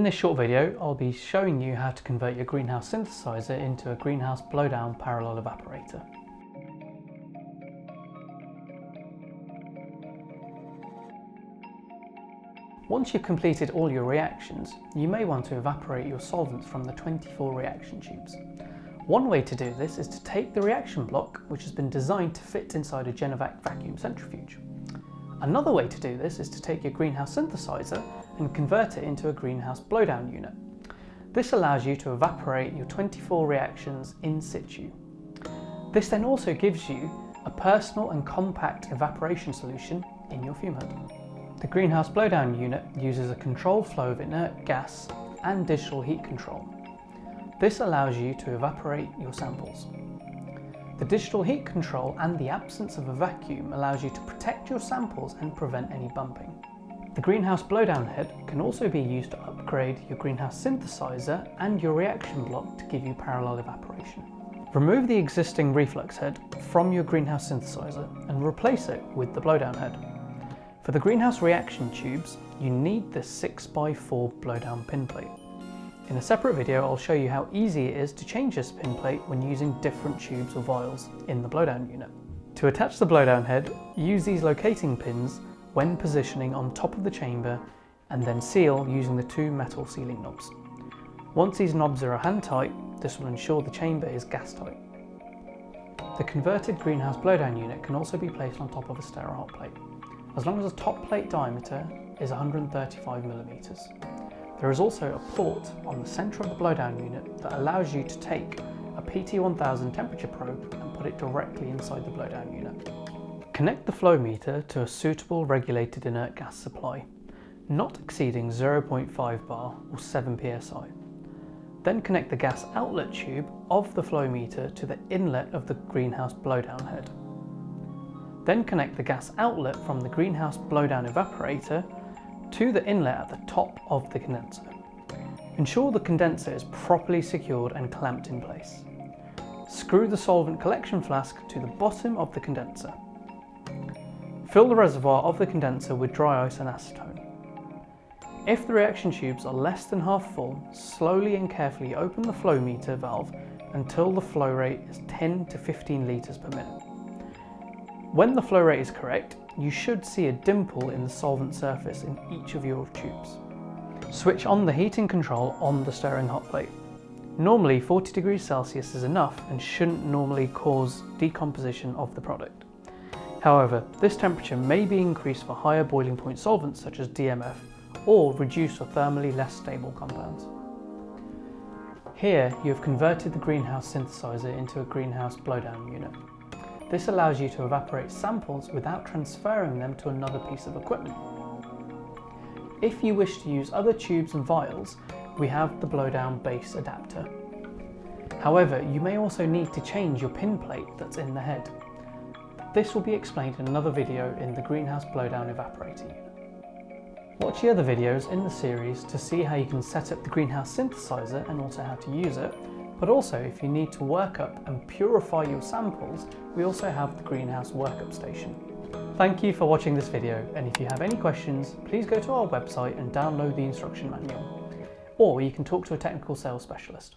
this short video, I'll be showing you how to convert your greenhouse synthesizer into a greenhouse blowdown parallel evaporator. Once you've completed all your reactions, you may want to evaporate your solvents from the 24 reaction tubes. One way to do this is to take the reaction block, which has been designed to fit inside a Genovac vacuum centrifuge. Another way to do this is to take your greenhouse synthesizer and convert it into a greenhouse blowdown unit. This allows you to evaporate your 24 reactions in situ. This then also gives you a personal and compact evaporation solution in your fume hood. The greenhouse blowdown unit uses a controlled flow of inert gas and digital heat control. This allows you to evaporate your samples. The digital heat control and the absence of a vacuum allows you to protect your samples and prevent any bumping. The greenhouse blowdown head can also be used to upgrade your greenhouse synthesizer and your reaction block to give you parallel evaporation. Remove the existing reflux head from your greenhouse synthesizer and replace it with the blowdown head. For the greenhouse reaction tubes, you need this 6x4 blowdown pin plate. In a separate video, I'll show you how easy it is to change this pin plate when using different tubes or vials in the blowdown unit. To attach the blowdown head, use these locating pins when positioning on top of the chamber and then seal using the two metal sealing knobs. Once these knobs are hand tight, this will ensure the chamber is gas tight. The converted greenhouse blowdown unit can also be placed on top of a sterile hot plate, as long as the top plate diameter is 135 millimeters. There is also a port on the center of the blowdown unit that allows you to take a PT1000 temperature probe and put it directly inside the blowdown unit. Connect the flow meter to a suitable regulated inert gas supply, not exceeding 0.5 bar or 7 psi. Then connect the gas outlet tube of the flow meter to the inlet of the greenhouse blowdown head. Then connect the gas outlet from the greenhouse blowdown evaporator to the inlet at the top of the condenser. Ensure the condenser is properly secured and clamped in place. Screw the solvent collection flask to the bottom of the condenser. Fill the reservoir of the condenser with dry ice and acetone. If the reaction tubes are less than half full, slowly and carefully open the flow meter valve until the flow rate is 10 to 15 litres per minute. When the flow rate is correct, you should see a dimple in the solvent surface in each of your tubes. Switch on the heating control on the stirring hot plate. Normally 40 degrees Celsius is enough and shouldn't normally cause decomposition of the product. However, this temperature may be increased for higher boiling point solvents such as DMF or reduced for thermally less stable compounds. Here you have converted the greenhouse synthesizer into a greenhouse blowdown unit. This allows you to evaporate samples without transferring them to another piece of equipment. If you wish to use other tubes and vials, we have the blowdown base adapter. However, you may also need to change your pin plate that's in the head. This will be explained in another video in the greenhouse blowdown evaporator unit. Watch the other videos in the series to see how you can set up the greenhouse synthesizer and also how to use it. But also, if you need to work up and purify your samples, we also have the greenhouse workup station. Thank you for watching this video, and if you have any questions, please go to our website and download the instruction manual. Or you can talk to a technical sales specialist.